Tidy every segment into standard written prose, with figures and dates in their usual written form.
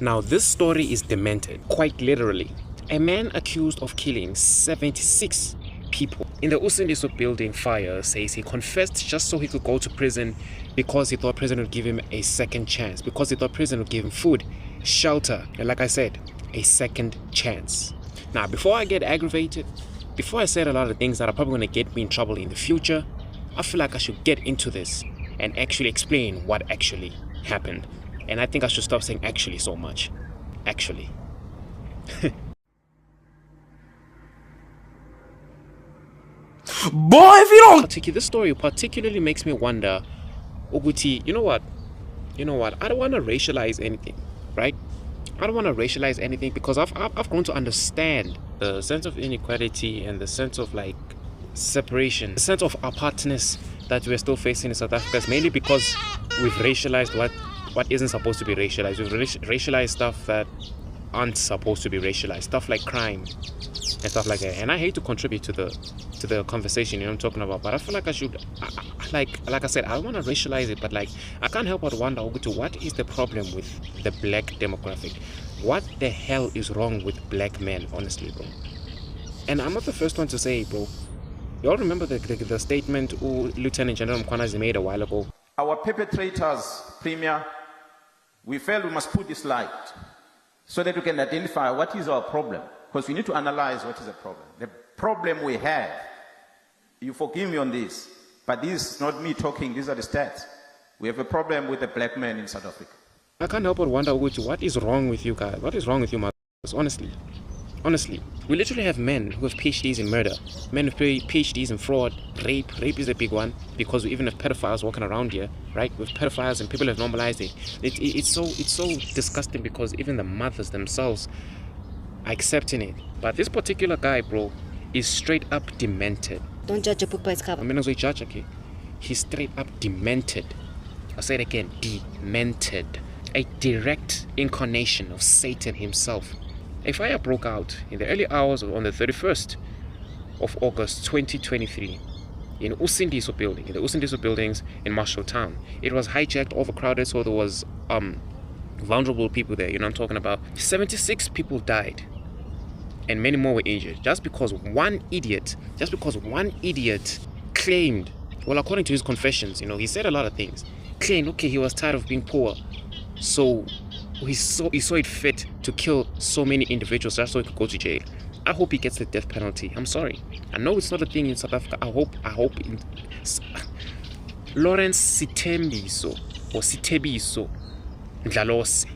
Now, this story is demented, quite literally. A man accused of killing 76 people in the Usindiso building fire says he confessed just so he could go to prison because he thought prison would give him a second chance, because he thought prison would give him food, shelter, and like I said, a second chance. Now, before I get aggravated, before I said a lot of things that are probably going to get me in trouble in the future, I feel like I should get into this and actually explain what actually happened. And I think I should stop saying actually so much. Actually. Boy, if you don't... This story particularly makes me wonder, Oguti, you know what? I don't want to racialize anything, right? I don't want to racialize anything because I've grown to understand the sense of inequality and the sense of like separation, the sense of apartness that we're still facing in South Africa is mainly because we've racialized what isn't supposed to be racialized. We've racialized stuff that aren't supposed to be racialized, stuff like crime and stuff like that. And I hate to contribute to the conversation, you know what I'm talking about, but I feel like I should, like I said, I don't want to racialize it, but like I can't help but wonder, what is the problem with the black demographic? What the hell is wrong with black men, honestly, bro? And I'm not the first one to say, bro. You all remember the statement Lieutenant General Mkwanazi made a while ago? Our perpetrators, Premier, we felt we must put this light so that we can identify what is our problem. Because we need to analyze what is the problem. The problem we have, you forgive me on this, but this is not me talking, these are the stats. We have a problem with the black man in South Africa. I can't help but wonder, what is wrong with you guys? What is wrong with you, mothers? Honestly, we literally have men who have PhDs in murder, men who have PhDs in fraud, rape. Rape is a big one because we even have pedophiles walking around here, right? With pedophiles and people have normalized it. It's so disgusting because even the mothers themselves are accepting it. But this particular guy, bro, is straight up demented. Don't judge a book by its cover. I'm not going to judge, okay? He's straight up demented. I'll say it again, demented. A direct incarnation of Satan himself. A fire broke out in the early hours on the 31st of August 2023 in Usindiso building, in the Usindiso buildings in Marshalltown. It was hijacked, overcrowded, so there was vulnerable people there, you know what I'm talking about. 76 people died and many more were injured just because one idiot claimed, well, according to his confessions, you know, he said a lot of things, claimed, okay, he was tired of being poor, so he saw it fit to kill so many individuals just so he could go to jail. I hope he gets the death penalty. I'm sorry. I know it's not a thing in South Africa. I hope Lawrence Sitembiso or Sitebiso Ndlalose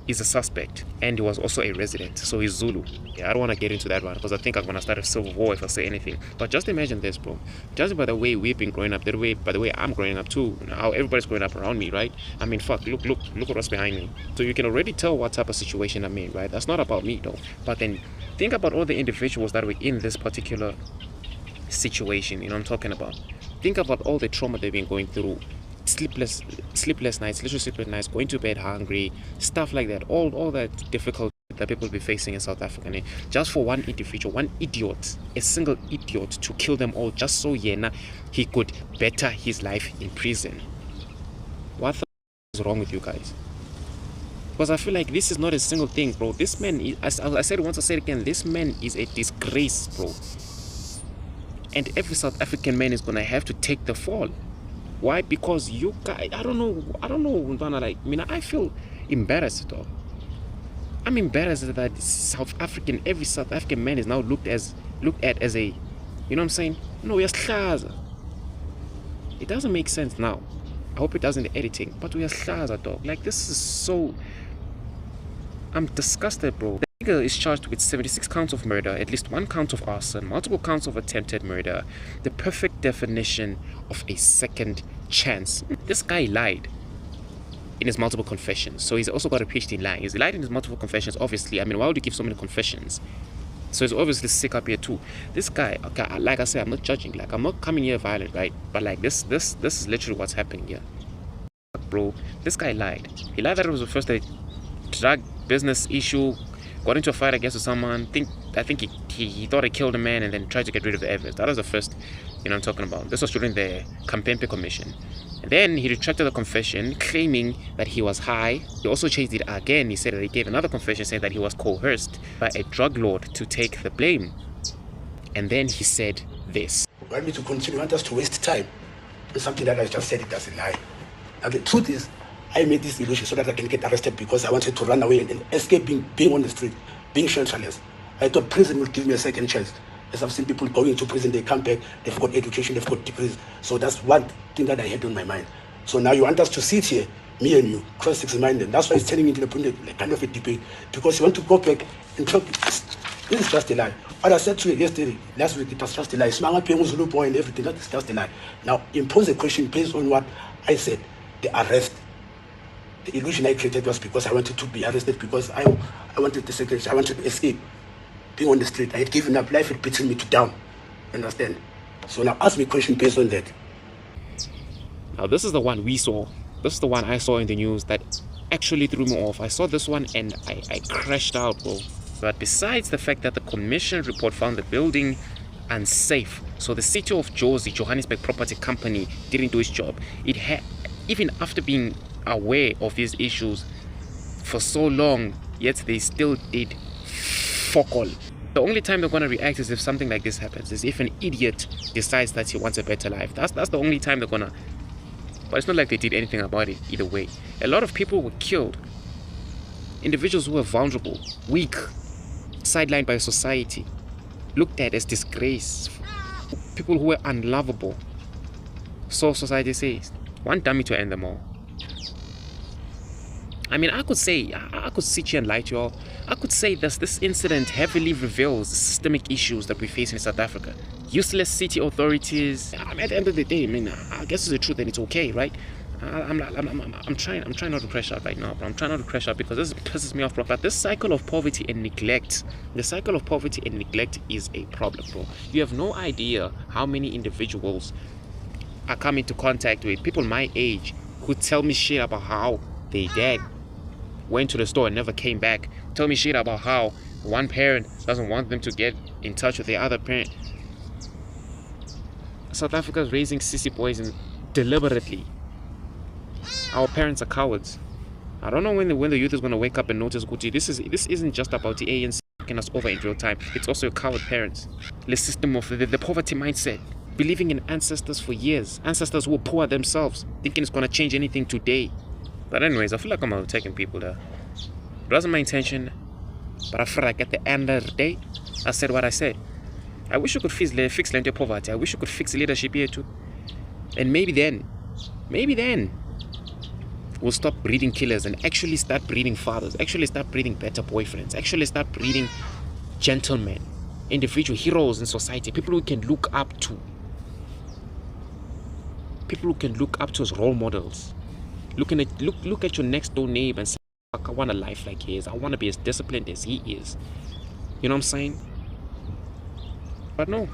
is a suspect, and he was also a resident, so he's Zulu. Yeah, I don't want to get into that one because I think I'm gonna start a civil war if I say anything. But just imagine this, bro. Just by the way we've been growing up, by the way I'm growing up too, how everybody's growing up around me, right? I mean, fuck, look at what's behind me. So you can already tell what type of situation I'm in, right? That's not about me though. But then think about all the individuals that were in this particular situation, you know what I'm talking about. Think about all the trauma they've been going through. Sleepless nights, literally sleepless nights, going to bed hungry, stuff like that, all that difficult that people be facing in South Africa, just for one individual, one idiot, a single idiot to kill them all just so he could better his life in prison. What the is wrong with you guys? Because I feel like this is not a single thing, bro. This man is, as I said once, I said again, this man is a disgrace, bro. And every South African man is gonna have to take the fall. Why? Because you guys, I don't know, like, I mean, I feel embarrassed though. I'm embarrassed that every South African man is now looked at as a, you know what I'm saying? No, yes, it doesn't make sense now. I hope it does in the editing, but we are slaza, dog. Like, this is so, I'm disgusted, bro. The nigga is charged with 76 counts of murder, at least 1 count of arson, multiple counts of attempted murder, the perfect definition of a second chance. This guy lied in his multiple confessions, so he's also got a PhD in lying. He's lied in his multiple confessions, obviously. I mean, why would you give so many confessions? So he's obviously sick up here too. This guy, okay, like I said, I'm not judging, like, I'm not coming here violent, right? But like, this is literally what's happening here. Bro, this guy lied. He lied that it was the first drug business issue, got into a fight, I guess, with someone. I think he thought he killed a man and then tried to get rid of the evidence. That was the first, you know what I'm talking about. This was during the Campaign Commission. And then he retracted the confession, claiming that he was high. He also changed it again. He said that he gave another confession saying that he was coerced by a drug lord to take the blame. And then he said this. You want me to continue? You want us to waste time? And something that I just said, it doesn't lie. Now the truth is, I made this illusion so that I can get arrested because I wanted to run away and escape being on the street, being shelterless. I thought prison would give me a second chance. As I've seen people going to prison, they come back, they've got education, they've got degrees. So that's one thing that I had on my mind. So now you want us to sit here, me and you, cross-examined. That's why it's turning into a kind of a debate. Because you want to go back and talk. This is just a lie. What I said to you yesterday, last week, it was just a lie. Smanga paying Zulu boy and everything, that is just a lie. Now impose a question based on what I said, the arrest. The illusion I created was because I wanted to be arrested because I wanted the secretary, I wanted to escape. Being on the street, I had given up life, it beaten me to down. Understand? So now ask me a question based on that. Now this is the one we saw. This is the one I saw in the news that actually threw me off. I saw this one and I crashed out, bro. But besides the fact that the commission report found the building unsafe, so the city of Johannesburg Property Company didn't do its job. It had, even after being aware of these issues for so long, yet they still did fuck all. The only time they're gonna react is if something like this happens, is if an idiot decides that he wants a better life. That's the only time they're gonna. But it's not like they did anything about it either way. A lot of people were killed. Individuals who were vulnerable, weak, sidelined by society, looked at as disgrace. People who were unlovable. So society says, one dummy to end them all. I mean, I could sit here and lie to you all. I could say this incident heavily reveals the systemic issues that we face in South Africa. Useless city authorities. I mean, at the end of the day, I mean, I guess it's the truth and it's okay, right? I'm trying not to crash out right now, but I'm trying not to crash out because this pisses me off, bro. But this cycle of poverty and neglect, is a problem, bro. You have no idea how many individuals I come into contact with, people my age, who tell me shit about how they dad went to the store and never came back. Tell me shit about how one parent doesn't want them to get in touch with the other parent. South Africa is raising sissy boys deliberately. Our parents are cowards. I don't know when the youth is going to wake up and notice, Gucci, this isn't just about the ANC taking us over in real time. It's also your coward parents. The system of the poverty mindset. Believing in ancestors for years. Ancestors who were poor themselves. Thinking it's going to change anything today. But anyways, I feel like I'm overtaking people there. It wasn't my intention. But I feel like at the end of the day, I said what I said. I wish we could fix land poverty. I wish we could fix leadership here too. And maybe then, we'll stop breeding killers and actually start breeding fathers, actually start breeding better boyfriends, actually start breeding gentlemen, individual heroes in society, people who can look up to. People who can look up to as role models. Look at your next door neighbor and say, I want a life like his. I want to be as disciplined as he is. You know what I'm saying? But no.